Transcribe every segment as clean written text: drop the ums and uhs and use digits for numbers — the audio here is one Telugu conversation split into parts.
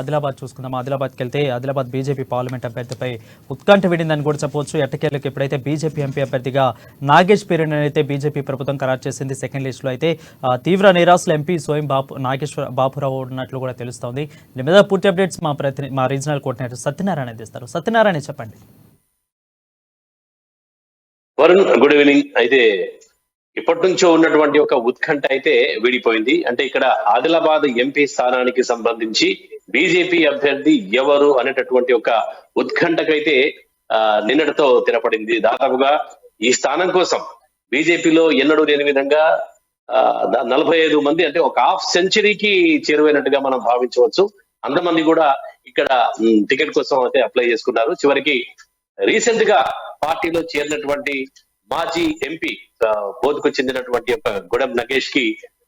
ఆదిలాబాద్ చూసుకుందాం. ఆదిలాబాద్కి వెళ్తే ఆదిలాబాద్ బీజేపీ పార్లమెంట్ అభ్యర్థిపై ఉత్కంఠ విడిందని కూడా చెప్పవచ్చు. ఎట్టకేలకు ఎప్పుడైతే బీజేపీ ఎంపీ అభ్యర్థిగా నాగేష్ పేరును అయితే బీజేపీ ప్రభుత్వం ఖరారు చేసింది. సెకండ్ లిస్టులో అయితే తీవ్ర నిరాశలు ఎంపీ స్వయం నాగేశ్వర బాపురావు ఉన్నట్లు కూడా తెలుస్తోంది. దీని మీద పూర్తి అప్డేట్స్ మా రీజనల్ కోఆర్డినేటర్ సత్యనారాయణ అందిస్తారు. సత్యనారాయణ చెప్పండి. Varun, good evening. అయితే ఇప్పటి నుంచో ఉన్నటువంటి ఒక ఉత్కంఠ అయితే వీడిపోయింది. అంటే ఇక్కడ ఆదిలాబాద్ ఎంపీ స్థానానికి సంబంధించి బీజేపీ అభ్యర్థి ఎవరు అనేటటువంటి ఒక ఉత్కంఠకైతే నిన్నటితో తెరపడింది. దాదాపుగా ఈ స్థానం కోసం బీజేపీలో ఎన్నడూ లేని విధంగా 45 మంది, అంటే ఒక హాఫ్ సెంచరీకి చేరువైనట్టుగా మనం భావించవచ్చు. అంతమంది కూడా ఇక్కడ టికెట్ కోసం అయితే అప్లై చేసుకున్నారు. చివరికి రీసెంట్ గా పార్టీలో చేరినటువంటి మాజీ ఎంపీ బోధకు చెందినటువంటి ఒక గుడం నగేష్ కి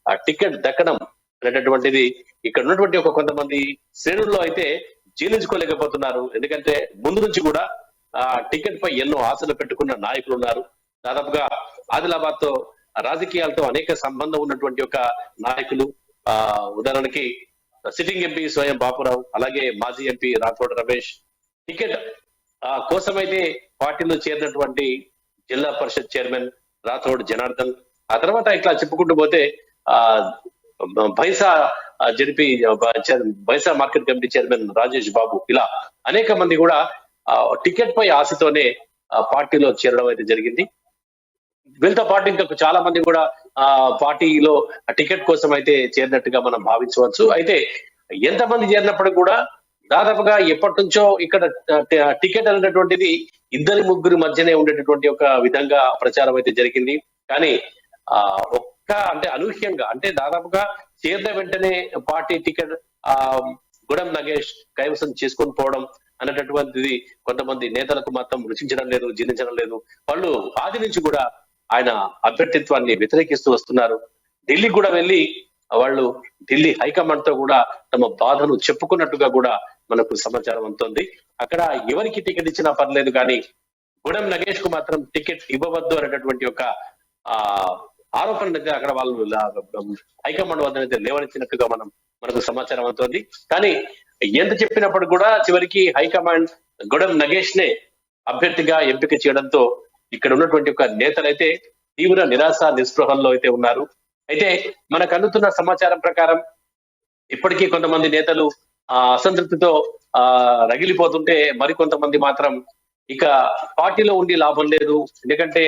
ఆ టికెట్ దక్కడం అనేటటువంటిది ఇక్కడ ఉన్నటువంటి ఒక కొంతమంది శ్రేణుల్లో అయితే జీర్ణించుకోలేకపోతున్నారు. ఎందుకంటే ముందు నుంచి కూడా ఆ టికెట్ పై ఎన్నో ఆశలు పెట్టుకున్న నాయకులు ఉన్నారు. దాదాపుగా ఆదిలాబాద్ తో రాజకీయాలతో అనేక సంబంధం ఉన్నటువంటి ఒక నాయకులు, ఉదాహరణకి సిట్టింగ్ ఎంపీ స్వయం బాపురావు, అలాగే మాజీ ఎంపీ రాథోడ్ రమేష్ టికెట్ కోసమైతే పార్టీలో చేరినటువంటి జిల్లా పరిషత్ చైర్మన్ రాథోడ్ జనార్దన్, ఆ తర్వాత ఇట్లా చెప్పుకుంటూ పోతే Bhainsa Bhainsa market committee chairman Rajesh Babu, ఇలా అనేక మంది కూడా టికెట్ పై ఆశతోనే పార్టీలో చేరడం అయితే జరిగింది. వీళ్ళతో పాటు ఇంకా చాలా మంది కూడా పార్టీలో టికెట్ కోసం అయితే చేరినట్టుగా మనం భావించవచ్చు. అయితే ఎంతమంది చేరినప్పుడు కూడా దాదాపుగా ఎప్పటి నుంచో ఇక్కడ టికెట్ అనేటటువంటిది ఇద్దరి ముగ్గురి మధ్యనే ఉండేటటువంటి ఒక విధంగా ప్రచారం అయితే జరిగింది. కానీ అంటే అనూహ్యంగా, అంటే దాదాపుగా చేరిన వెంటనే పార్టీ టికెట్ గుడం నగేష్ కైవసం చేసుకొని పోవడం అనేటటువంటిది కొంతమంది నేతలకు మాత్రం రుచించడం లేదు, జీర్ణించడం లేదు. వాళ్ళు ఆది నుంచి కూడా ఆయన అభ్యర్థిత్వాన్ని వ్యతిరేకిస్తూ వస్తున్నారు. ఢిల్లీ కూడా వెళ్ళి వాళ్ళు ఢిల్లీ హైకమాండ్ తో కూడా తమ బాధను చెప్పుకున్నట్టుగా కూడా మనకు సమాచారం అందుతుంది. అక్కడ ఎవరికి టికెట్ ఇచ్చినా పర్లేదు, కానీ గుడం నగేష్ కు మాత్రం టికెట్ ఇవ్వవద్దు అనేటటువంటి ఒక ఆరోపణ అయితే అక్కడ వాళ్ళు హైకమాండ్ వద్ద అయితే లేవనెత్తినట్టుగా మనకు సమాచారం అవుతుంది. కానీ ఎంత చెప్పినప్పుడు కూడా చివరికి హైకమాండ్ గుడం నగేష్ నే అభ్యర్థిగా ఎంపిక చేయడంతో ఇక్కడ ఉన్నటువంటి ఒక నేతలైతే తీవ్ర నిరాశ నిస్పృహల్లో అయితే ఉన్నారు. అయితే మనకు అందుతున్న సమాచారం ప్రకారం ఇప్పటికీ కొంతమంది నేతలు అసంతృప్తితో రగిలిపోతుంటే, మరికొంతమంది మాత్రం ఇక పార్టీలో ఉండి లాభం లేదు, ఎందుకంటే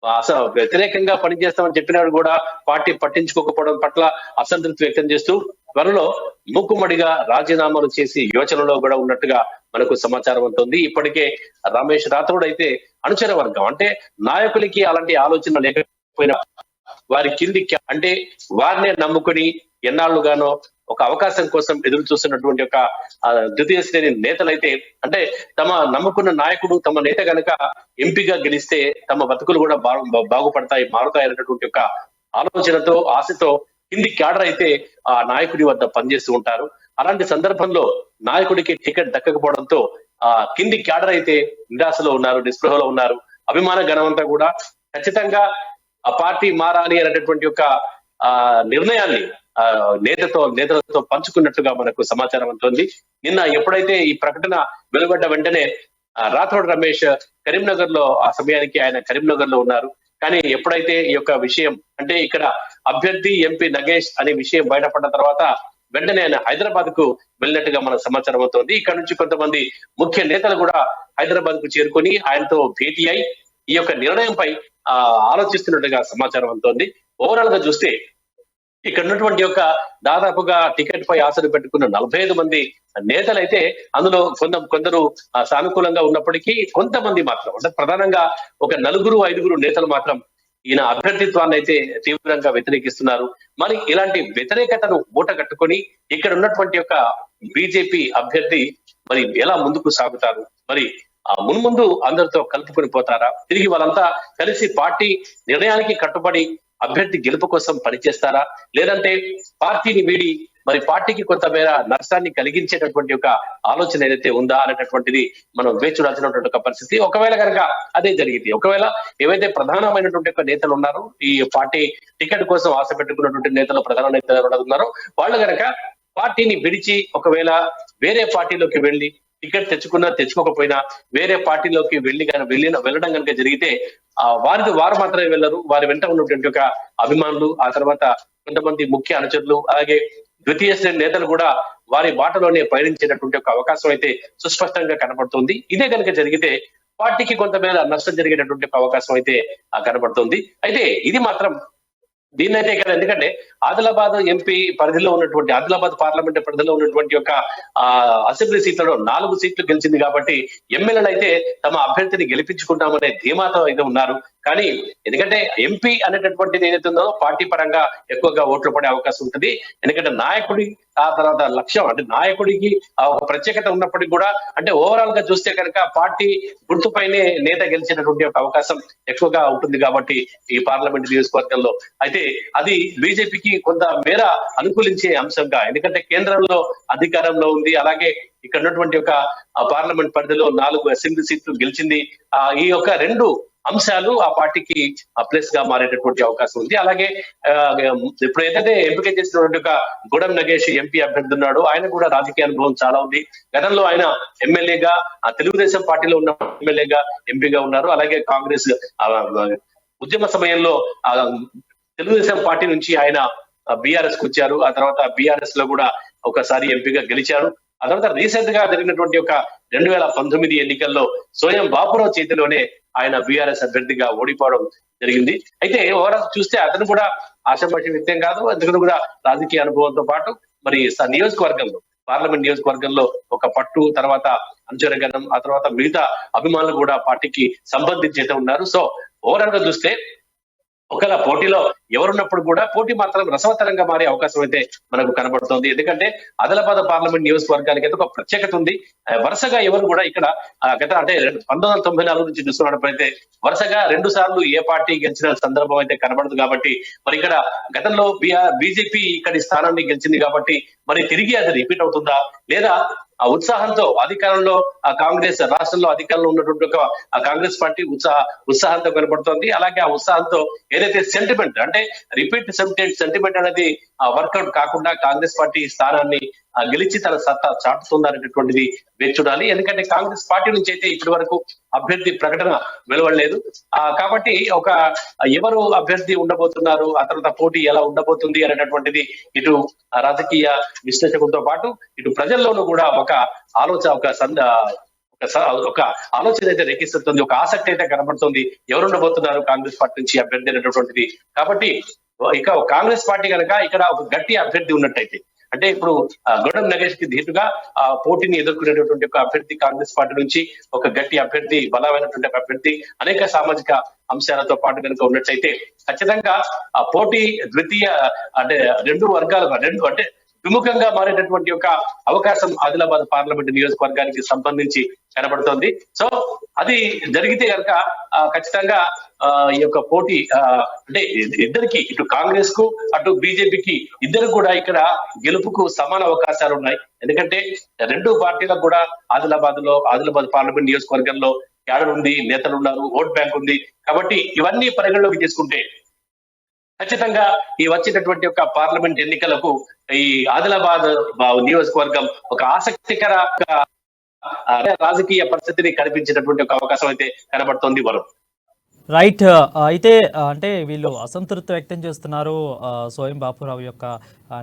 అసలు వ్యతిరేకంగా పనిచేస్తామని చెప్పినాడు కూడా పార్టీ పట్టించుకోకపోవడం పట్ల అసంతృప్తి వ్యక్తం చేస్తూ త్వరలో మూకుమ్మడిగా రాజీనామాలు చేసి యోచనలో కూడా ఉన్నట్టుగా మనకు సమాచారం అవుతుంది. ఇప్పటికే రమేష్ రాథోడ్ అయితే అనుచర వర్గం, అంటే నాయకులకి అలాంటి ఆలోచన లేకపోయినా వారి కింది, అంటే వారినే నమ్ముకుని ఎన్నాళ్ళుగానో ఒక అవకాశం కోసం ఎదురు చూస్తున్నటువంటి ఒక ద్వితీయ శ్రేణి నేతలైతే, అంటే తమ నమ్ముకున్న నాయకుడు, తమ నేత గనక ఎంపీగా గెలిస్తే తమ బతుకులు కూడా బాగుపడతాయి, మారుతాయి అనేటటువంటి ఒక ఆలోచనతో, ఆశతో కింది క్యాడర్ అయితే ఆ నాయకుడి వద్ద పనిచేస్తూ ఉంటారు. అలాంటి సందర్భంలో నాయకుడికి టికెట్ దక్కకపోవడంతో ఆ కింది క్యాడర్ అయితే నిరాశలో ఉన్నారు, నిస్పృహలో ఉన్నారు. అభిమాన గణమంతా కూడా ఖచ్చితంగా ఆ పార్టీ మారాలి అనేటటువంటి ఒక నిర్ణయాన్ని నేతలతో పంచుకున్నట్టుగా మనకు సమాచారం అవుతుంది. నిన్న ఎప్పుడైతే ఈ ప్రకటన వెలువడ్డ వెంటనే రాథోడ్ రమేష్ కరీంనగర్ లో, ఆ సమయానికి ఆయన కరీంనగర్ లో ఉన్నారు. కానీ ఎప్పుడైతే ఈ యొక్క విషయం, అంటే ఇక్కడ అభ్యర్థి ఎంపీ నగేష్ అనే విషయం బయటపడ్డ తర్వాత వెంటనే ఆయన హైదరాబాద్ కు వెళ్ళినట్టుగా మనకు సమాచారం అవుతుంది. ఇక్కడ నుంచి కొంతమంది ముఖ్య నేతలు కూడా హైదరాబాద్ కు చేరుకొని ఆయనతో భేటీ అయి ఈ యొక్క నిర్ణయంపై ఆలోచిస్తున్నట్టుగా సమాచారం అవుతోంది. ఓవరాల్ గా చూస్తే ఇక్కడ ఉన్నటువంటి యొక్క దాదాపుగా టికెట్ పై ఆశలు పెట్టుకున్న 45 మంది నేతలైతే అందులో కొందరు సానుకూలంగా ఉన్నప్పటికీ కొంతమంది మాత్రం, అంటే ప్రధానంగా ఒక 4-5 నేతలు మాత్రం ఈయన అభ్యర్థిత్వాన్ని అయితే తీవ్రంగా వ్యతిరేకిస్తున్నారు. మరి ఇలాంటి వ్యతిరేకతను మూట కట్టుకొని ఇక్కడ ఉన్నటువంటి యొక్క బీజేపీ అభ్యర్థి మరి ఎలా ముందుకు సాగుతారు, మరి మున్ముందు అందరితో కలుపుకొని పోతారా, తిరిగి వాళ్ళంతా కలిసి పార్టీ నిర్ణయానికి కట్టుబడి అభ్యర్థి గెలుపు కోసం పనిచేస్తారా, లేదంటే పార్టీని వీడి మరి పార్టీకి కొంతమేర నష్టాన్ని కలిగించేటటువంటి ఒక ఆలోచన ఏదైతే ఉందా అనేటటువంటిది మనం వేచి చూడాల్సినటువంటి ఒక పరిస్థితి. ఒకవేళ కనుక అదే జరిగింది, ఒకవేళ ఏవైతే ప్రధానమైనటువంటి ఒక నేతలు ఉన్నారో, ఈ పార్టీ టికెట్ కోసం ఆశ పెట్టుకున్నటువంటి నేతలు, ప్రధాన నేతలు ఉన్నారో, వాళ్ళు కనుక పార్టీని విడిచి ఒకవేళ వేరే పార్టీలోకి వెళ్ళి టికెట్ తెచ్చుకున్నా తెచ్చుకోకపోయినా వేరే పార్టీలోకి వెళ్ళడం కనుక జరిగితే వారు మాత్రమే వెళ్ళరు, వారి వెంట ఉన్నటువంటి ఒక అభిమానులు, ఆ తర్వాత కొంతమంది ముఖ్య అనుచరులు, అలాగే ద్వితీయ శ్రేణి నేతలు కూడా వారి బాటలోనే పయనించేటటువంటి ఒక అవకాశం అయితే సుస్పష్టంగా కనబడుతుంది. ఇదే కనుక జరిగితే పార్టీకి కొంతమేర నష్టం జరిగేటటువంటి ఒక అవకాశం అయితే కనబడుతుంది. అయితే ఇది మాత్రం దీన్నైతే కదా, ఎందుకంటే ఆదిలాబాద్ ఎంపీ పరిధిలో ఉన్నటువంటి ఆదిలాబాద్ పార్లమెంట్ పరిధిలో ఉన్నటువంటి ఒక అసెంబ్లీ సీట్లలో 4 సీట్లు గెలిచింది కాబట్టి ఎమ్మెల్యేలు అయితే తమ అభ్యర్థిని గెలిపించుకుంటామనే ధీమాతో అయితే ఉన్నారు. కానీ ఎందుకంటే ఎంపీ అనేటటువంటిది ఏదైతే ఉందో పార్టీ పరంగా ఎక్కువగా ఓట్లు పడే అవకాశం ఉంటుంది. ఎందుకంటే నాయకుడి ఆ తర్వాత లక్ష్యం అంటే నాయకుడికి ఒక ప్రత్యేకత ఉన్నప్పటికీ కూడా అంటే ఓవరాల్ గా చూస్తే కనుక పార్టీ గుర్తుపైనే నేత గెలిచేటటువంటి ఒక అవకాశం ఎక్కువగా ఉంటుంది కాబట్టి ఈ పార్లమెంట్ నియోజకవర్గంలో అయితే అది బీజేపీకి కొంత మేర అనుకూలించే అంశంగా, ఎందుకంటే కేంద్రంలో అధికారంలో ఉంది, అలాగే ఇక్కడ ఉన్నటువంటి ఒక పార్లమెంట్ పరిధిలో 4 అసెంబ్లీ సీట్లు గెలిచింది. ఈ యొక్క 2 అంశాలు ఆ పార్టీకి ప్లస్ గా మారేటటువంటి అవకాశం ఉంది. అలాగే ఇప్పుడు ఏదైతే ఎంపిక చేసినటువంటి ఒక గూడెం నగేష్ ఎంపీ అభ్యర్థి ఉన్నాడు, ఆయన కూడా రాజకీయ అనుభవం చాలా ఉంది. గతంలో ఆయన ఎమ్మెల్యేగా తెలుగుదేశం పార్టీలో ఉన్న ఎమ్మెల్యేగా ఎంపీగా ఉన్నారు. అలాగే కాంగ్రెస్ ఉద్యమ సమయంలో తెలుగుదేశం పార్టీ నుంచి ఆయన బీఆర్ఎస్ కు వచ్చారు. ఆ తర్వాత బీఆర్ఎస్ లో కూడా ఒకసారి ఎంపీగా గెలిచారు. ఆ తర్వాత రీసెంట్ గా జరిగినటువంటి ఒక 2019 ఎన్నికల్లో సోయం బాపురావు చేతిలోనే ఆయన బీఆర్ఎస్ అభ్యర్థిగా ఓడిపోవడం జరిగింది. అయితే ఓవరాల్ చూస్తే అతను కూడా ఆశామాషి వ్యక్తం కాదు, అతను కూడా రాజకీయ అనుభవంతో పాటు మరి నియోజకవర్గంలో పార్లమెంట్ నియోజకవర్గంలో ఒక పట్టు, తర్వాత అంచరగనం, ఆ తర్వాత మిగతా అభిమానులు కూడా పార్టీకి సంబంధించి అయితే ఉన్నారు. సో ఓవరాల్ గా చూస్తే ఒకవేళ పోటీలో ఎవరున్నప్పుడు కూడా పోటీ మాత్రం రసవత్తరంగా మారే అవకాశం అయితే మనకు కనబడుతోంది. ఎందుకంటే ఆదిలాబాద్ పార్లమెంట్ నియోజకవర్గానికి అయితే ఒక ప్రత్యేకత ఉంది. వరుసగా ఎవరు కూడా ఇక్కడ గత అంటే 1994 నుంచి చూస్తున్నప్పుడైతే వరుసగా 2 సార్లు ఏ పార్టీ గెలిచిన సందర్భం అయితే కనబడదు కాబట్టి మరి ఇక్కడ గతంలో బీజేపీ ఇక్కడి స్థానాన్ని గెలిచింది కాబట్టి మరి తిరిగి అది రిపీట్ అవుతుందా, లేదా ఆ ఉత్సాహంతో అధికారంలో కాంగ్రెస్ రాష్ట్రంలో అధికారంలో ఉన్నటువంటి ఒక కాంగ్రెస్ పార్టీ ఉత్సాహంతో కనబడుతోంది. అలాగే ఆ ఉత్సాహంతో ఏదైతే సెంటిమెంట్ అంటే రిపీట్ సెంటిమెంట్ అనేది వర్కౌట్ కాకుండా కాంగ్రెస్ పార్టీ స్థానాన్ని గెలిచి తన సత్తా చాటుతుందనేటటువంటిది వేచి చూడాలి. ఎందుకంటే కాంగ్రెస్ పార్టీ నుంచి అయితే ఇప్పటి వరకు అభ్యర్థి ప్రకటన వెలువడలేదు. కాబట్టి ఒక ఎవరు అభ్యర్థి ఉండబోతున్నారు, ఆ తర్వాత పోటీ ఎలా ఉండబోతుంది అనేటటువంటిది ఇటు రాజకీయ విశ్లేషకులతో పాటు ఇటు ప్రజల్లోనూ కూడా ఒక ఆలోచన అయితే రేకిస్తుంది, ఒక ఆసక్తి అయితే కనబడుతుంది ఎవరు ఉండబోతున్నారు కాంగ్రెస్ పార్టీ నుంచి అభ్యర్థి అనేటటువంటిది. కాబట్టి ఇక కాంగ్రెస్ పార్టీ కనుక ఇక్కడ ఒక గట్టి అభ్యర్థి ఉన్నట్టయితే అంటే ఇప్పుడు గూడెం నగేష్ కి ధీటుగా పోటీని ఎదుర్కొనేటటువంటి ఒక అభ్యర్థి కాంగ్రెస్ పార్టీ నుంచి ఒక గట్టి అభ్యర్థి, బలమైనటువంటి అభ్యర్థి, అనేక సామాజిక అంశాలతో పాటు కనుక ఉన్నట్లయితే ఖచ్చితంగా ఆ పోటీ ద్వితీయ అంటే 2 వర్గాలు అంటే విముఖంగా మారేటటువంటి ఒక అవకాశం ఆదిలాబాద్ పార్లమెంట్ నియోజకవర్గానికి సంబంధించి కనబడుతోంది. సో అది జరిగితే కనుక ఖచ్చితంగా ఈ యొక్క పోటీ అంటే ఇద్దరికి ఇటు కాంగ్రెస్ కు అటు బీజేపీకి ఇద్దరు కూడా ఇక్కడ గెలుపుకు సమాన అవకాశాలు ఉన్నాయి. ఎందుకంటే 2 పార్టీలకు కూడా ఆదిలాబాద్ పార్లమెంట్ నియోజకవర్గంలో క్యాడర్ ఉంది, నేతలు ఉన్నారు, ఓట్ బ్యాంక్ ఉంది. కాబట్టి ఇవన్నీ పరిగణలోకి తీసుకుంటే ఖచ్చితంగా ఈ వచ్చేటటువంటి ఒక పార్లమెంట్ ఎన్నికలకు ఈ ఆదిలాబాద్ నియోజకవర్గం ఒక ఆసక్తికర రాజకీయ పరిస్థితిని కనిపించేటటువంటి ఒక అవకాశం అయితే కనబడుతోంది. వరుణ్ రైట్. అయితే అంటే వీళ్ళు అసంతృప్తి వ్యక్తం చేస్తున్నారు సోయం బాపురావు యొక్క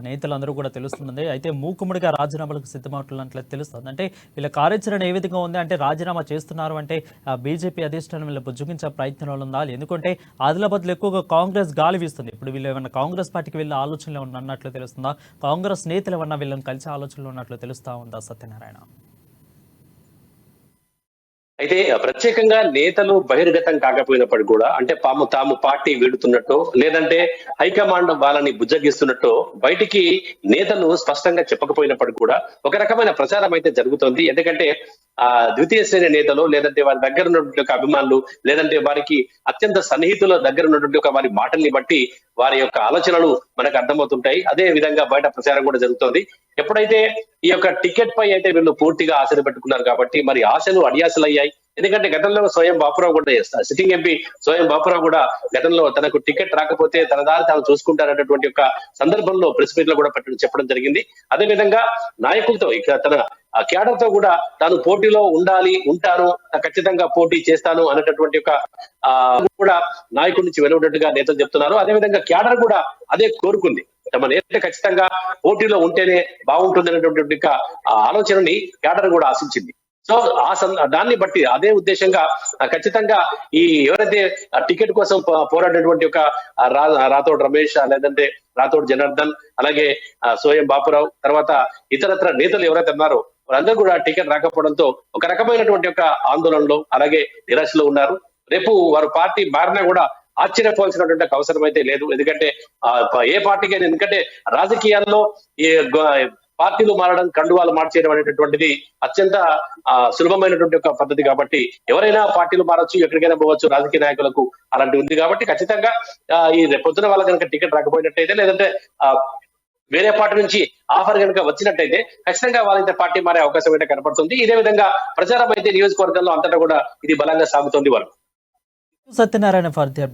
నేతలందరూ కూడా తెలుస్తుంది. అయితే మూకుముడిగా రాజీనామాలకు సిద్ధమవుతున్నట్లయితే తెలుస్తుంది. అంటే వీళ్ళ కార్యాచరణ ఏ విధంగా ఉంది అంటే రాజీనామా చేస్తున్నారు అంటే బీజేపీ అధిష్టానం వీళ్ళ బుజ్జగించే ప్రయత్నంలో ఉందా, ఎందుకంటే ఆదిలాబాద్లో ఎక్కువగా కాంగ్రెస్ గాలి వీస్తుంది. ఇప్పుడు వీళ్ళు ఏమన్నా కాంగ్రెస్ పార్టీకి వీళ్ళ ఆలోచనలు ఉన్నట్లు తెలుస్తుందా, కాంగ్రెస్ నేతలు ఏమన్నా వీళ్ళని కలిసి ఆలోచనలు ఉన్నట్లు తెలుస్తా ఉందా సత్యనారాయణ? అయితే ప్రత్యేకంగా నేతలు బహిర్గతం కాకపోయినప్పటికీ కూడా అంటే తాము పార్టీ వీడుతున్నట్టు లేదంటే హైకమాండ్ వాళ్ళని బుజ్జగిస్తున్నట్టు బయటికి నేతలు స్పష్టంగా చెప్పకపోయినప్పటికీ కూడా ఒక రకమైన ప్రచారం అయితే జరుగుతోంది. ఎందుకంటే ద్వితీయ శ్రేణి నేతలు లేదంటే వారి దగ్గర ఉన్నటువంటి ఒక అభిమానులు లేదంటే వారికి అత్యంత సన్నిహితుల దగ్గర ఉన్నటువంటి ఒక వారి మాటల్ని బట్టి వారి యొక్క ఆలోచనలు మనకు అర్థమవుతుంటాయి. అదే విధంగా బయట ప్రచారం కూడా జరుగుతోంది. ఎప్పుడైతే ఈ యొక్క టికెట్ పై అయితే వీళ్ళు పూర్తిగా ఆశలు పెట్టుకున్నారు కాబట్టి మరి ఆశలు అడియాసలు అయ్యాయి. ఎందుకంటే గతంలో స్వయం బాపురావు కూడా సిట్టింగ్ ఎంపీ స్వయం బాపురావు కూడా గతంలో తనకు టికెట్ రాకపోతే తన దారి తాను చూసుకుంటారన్నటువంటి ఒక సందర్భంలో ప్రెస్ మీట్ లో కూడా చెప్పడం జరిగింది. అదేవిధంగా నాయకులతో ఇక తన క్యాడర్ తో కూడా తాను పోటీలో ఉంటాను, ఖచ్చితంగా పోటీ చేస్తాను అనేటటువంటి ఒక కూడా నాయకుడి నుంచి వెలువడ్డట్టుగా నేతలు చెప్తున్నారు. అదేవిధంగా క్యాడర్ కూడా అదే కోరుకుంది. తమ నేత ఖచ్చితంగా పోటీలో ఉంటేనే బాగుంటుంది అనేటువంటి ఆలోచనని క్యాడర్ కూడా ఆశించింది. సో దాన్ని బట్టి అదే ఉద్దేశంగా ఖచ్చితంగా ఈ ఎవరైతే టికెట్ కోసం పోరాడినటువంటి ఒక రాథోడ్ రమేష్, లేదంటే రాథోడ్ జనార్దన్, అలాగే సోయం బాపురావు, తర్వాత ఇతరత్ర నేతలు ఎవరైతే ఉన్నారో వాళ్ళందరూ కూడా టికెట్ రాకపోవడంతో ఒక రకమైనటువంటి ఒక ఆందోళనలో అలాగే నిరాశలో ఉన్నారు. రేపు వారు పార్టీ మారినా కూడా ఆశ్చర్యపోవాల్సినటువంటి అవసరం అయితే లేదు. ఎందుకంటే ఏ పార్టీకి, ఎందుకంటే రాజకీయాల్లో పార్టీలు మారడం, కండువాలు మార్చేయడం అనేటటువంటిది అత్యంత సులభమైనటువంటి ఒక పద్ధతి కాబట్టి ఎవరైనా పార్టీలు మారచ్చు, ఎక్కడికైనా పోవచ్చు. రాజకీయ నాయకులకు అలాంటి ఉంది కాబట్టి ఖచ్చితంగా ఈ పొద్దున వాళ్ళ కనుక టికెట్ రాకపోయినట్టయితే, లేదంటే వేరే పార్టీ నుంచి ఆఫర్ కనుక వచ్చినట్టయితే ఖచ్చితంగా వాళ్ళైతే పార్టీ మారే అవకాశం అయితే కనపడుతుంది. ఇదే విధంగా ప్రచారం అయితే నియోజకవర్గంలో అంతటా కూడా ఇది బలంగా సాగుతోంది. వాళ్ళు సత్యనారాయణ ఫర్ ది అప్డేట్.